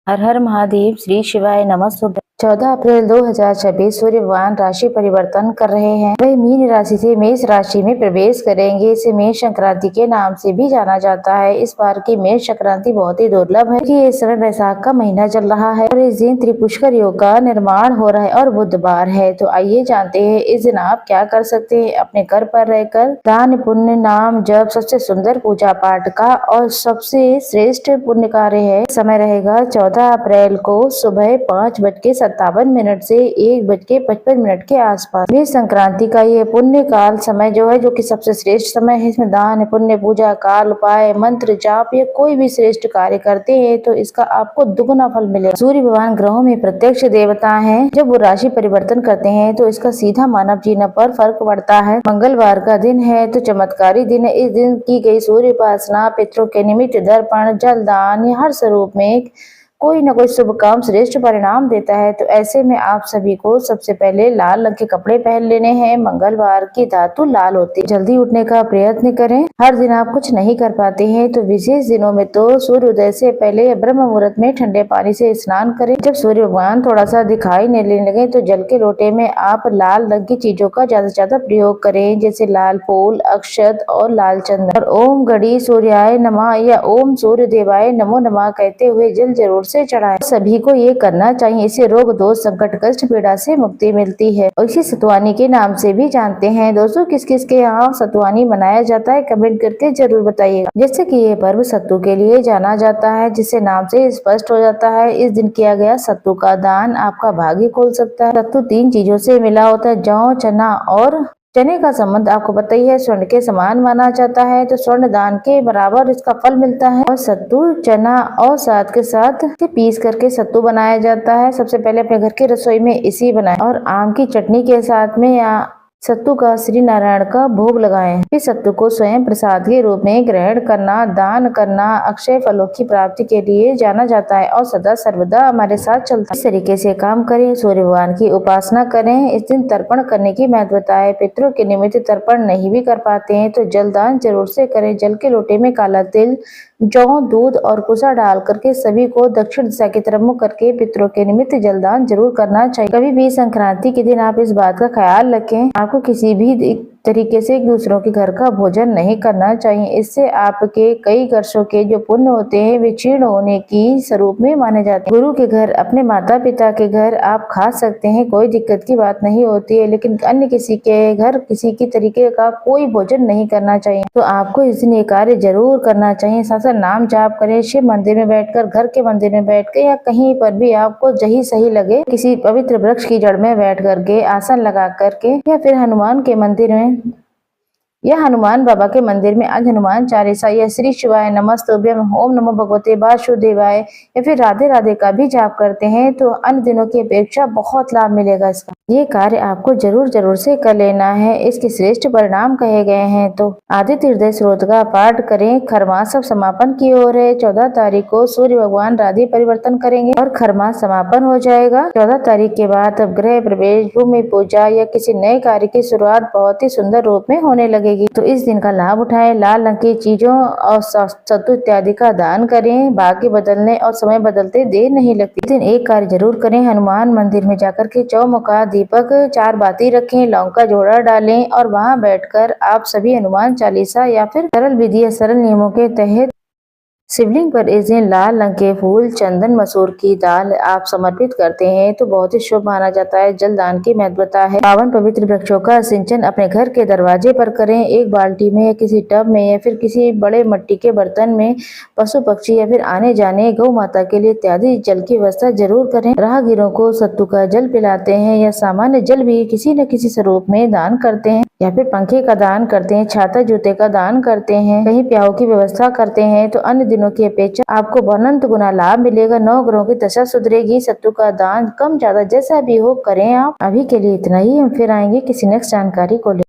हर हर महादेव। श्री शिवाय नमः। सुबह 14 अप्रैल 2026 सूर्य भगवान राशि परिवर्तन कर रहे हैं। वह मीन राशि से मेष राशि में प्रवेश करेंगे। इसे मेष संक्रांति के नाम से भी जाना जाता है। इस बार की मेष संक्रांति बहुत ही दुर्लभ है कि इस समय वैशाख का महीना चल रहा है और इस दिन त्रिपुष्कर योग का निर्माण हो रहा है और बुधवार है। तो आइए जानते हैं इस दिन आप क्या कर सकते हैं। अपने घर पर रहकर दान पुण्य नाम जप सबसे सुंदर पूजा पाठ का और सबसे श्रेष्ठ पुण्य कार्य है। समय रहेगा 14 अप्रैल को सुबह 5:57 से 1:55 के आसपास। मेष संक्रांति का ये पुण्य काल समय जो है, जो कि सबसे श्रेष्ठ समय है। इसमें दान पुण्य पूजा काल उपाय मंत्र जाप या कोई भी श्रेष्ठ कार्य करते हैं तो इसका आपको दुगुना फल मिलेगा। सूर्य भगवान ग्रहों में प्रत्यक्ष देवता हैं। जब वो राशि परिवर्तन करते हैं तो इसका सीधा मानव जीवन पर फर्क पड़ता है। मंगलवार का दिन है तो चमत्कारी दिन है। इस दिन की गई सूर्य उपासना, पितरों के निमित्त दर्पण, जल दान या हर स्वरूप में कोई न कोई शुभ काम श्रेष्ठ परिणाम देता है। तो ऐसे में आप सभी को सबसे पहले लाल रंग के कपड़े पहन लेने हैं। मंगलवार की धातु लाल होती है। जल्दी उठने का प्रयत्न करें। हर दिन आप कुछ नहीं कर पाते हैं तो विशेष दिनों में तो सूर्योदय से पहले ब्रह्म मुहूर्त में ठंडे पानी से स्नान करें। जब सूर्य भगवान थोड़ा सा दिखाई नहीं लगे तो जल के लोटे में आप लाल रंग की चीजों का ज्यादा से ज्यादा प्रयोग करें, जैसे लाल फूल, अक्षत और लाल चंदन। और ओम गणेश सूर्याय नमः या ओम सूर्य देवाय नमो नमः कहते हुए जल जरूर से चढ़ाएं। सभी को ये करना चाहिए। इससे रोग दोष संकट कष्ट पीड़ा से मुक्ति मिलती है। और इसे सतुवानी के नाम से भी जानते हैं। दोस्तों, किस किस के यहाँ सतुवानी मनाया जाता है कमेंट करके जरूर बताइएगा। जैसे कि ये पर्व सत्तू के लिए जाना जाता है, जिससे नाम से स्पष्ट हो जाता है। इस दिन किया गया सत्तू का दान आपका भाग्य खोल सकता है। सत्तू 3 चीजों से मिला होता है, जौ, चना और चने का संबंध आपको पता ही है, स्वर्ण के समान माना जाता है। तो स्वर्ण दान के बराबर इसका फल मिलता है। और सत्तू, चना और साथ के साथ पीस करके सत्तू बनाया जाता है। सबसे पहले अपने घर की रसोई में इसी बनाएं और आम की चटनी के साथ में या सत्तू का श्री नारायण का भोग लगाएं। इस सत्तू को स्वयं प्रसाद के रूप में ग्रहण करना, दान करना अक्षय फलों की प्राप्ति के लिए जाना जाता है और सदा सर्वदा हमारे साथ चलता है। इस तरीके से काम करें। सूर्य भगवान की उपासना करें। इस दिन तर्पण करने की महत्वता है। पितरों के निमित्त तर्पण नहीं भी कर पाते हैं तो जल दान जरूर से करें। जल के लोटे में काला तिल, जौ, दूध और कुसा डाल करके सभी को दक्षिण दिशा की तरफ मुख करके पितरों के निमित्त जलदान जरूर करना चाहिए। कभी भी संक्रांति के दिन आप इस बात का ख्याल रखें, आपको किसी भी तरीके से एक दूसरों के घर का भोजन नहीं करना चाहिए। इससे आपके कई वर्षों के जो पुण्य होते हैं वे क्षीण होने की स्वरूप में माने जाते हैं। गुरु के घर, अपने माता पिता के घर आप खा सकते हैं, कोई दिक्कत की बात नहीं होती है, लेकिन अन्य किसी के घर किसी की तरीके का कोई भोजन नहीं करना चाहिए। तो आपको इस दिन ये कार्य जरूर करना चाहिए। साथ साथ नाम जाप करें। शिव मंदिर में बैठकर, घर के मंदिर में बैठकर या कहीं पर भी आपको जही सही लगे, किसी पवित्र वृक्ष की जड़ में बैठ करके, आसन लगा करके या फिर हनुमान के मंदिर में या हनुमान बाबा के मंदिर में आज हनुमान चालीसा या श्री शिवाय नमस्तुभ्यम, ओम नमो भगवते वासुदेवाय या फिर राधे राधे का भी जाप करते हैं तो अन्य दिनों की अपेक्षा बहुत लाभ मिलेगा इसका। ये कार्य आपको जरूर जरूर से कर लेना है। इसके श्रेष्ठ परिणाम कहे गए हैं। तो आदित्य हृदय स्रोत का पाठ करें। खरमास अब समापन की ओर है। 14 तारीख को सूर्य भगवान राशि परिवर्तन करेंगे और खरमास समापन हो जाएगा। 14 तारीख के बाद अब गृह प्रवेश, भूमि पूजा या किसी नए कार्य की शुरुआत बहुत ही सुंदर रूप में होने लगेगी। तो इस दिन का लाभ उठाएं। लाल रंग की चीजों और सत्तू इत्यादि का दान करें। भाग्य बदलने और समय बदलते देर नहीं लगती। इस दिन एक कार्य जरूर करें। हनुमान मंदिर में जाकर के चौमुखा दीपक, 4 बाती रखें, लौंग का जोड़ा डालें और वहां बैठकर आप सभी हनुमान चालीसा या फिर सरल विधि या सरल नियमों के तहत शिवलिंग पर इस दिन लाल रंग के फूल, चंदन, मसूर की दाल आप समर्पित करते हैं तो बहुत ही शुभ माना जाता है। जल दान की महत्वता है। पावन पवित्र वृक्षों का सिंचन अपने घर के दरवाजे पर करें। एक बाल्टी में या किसी टब में या फिर किसी बड़े मिट्टी के बर्तन में पशु पक्षी या फिर आने जाने गौ माता के लिए इत्यादि जल की व्यवस्था जरूर करें। राहगीरों को सत्तू का जल पिलाते हैं या सामान्य जल भी किसी न किसी स्वरूप में दान करते हैं या फिर पंखे का दान करते हैं, छाता जूते का दान करते हैं, कहीं प्याऊ की व्यवस्था करते हैं तो अन्य दिनों की अपेक्षा आपको अनंत गुना लाभ मिलेगा। 9 ग्रहों की दशा सुधरेगी। सत्तू का दान कम ज्यादा जैसा भी हो करें आप। अभी के लिए इतना ही। हम फिर आएंगे किसी नेक्स्ट जानकारी को लेकर।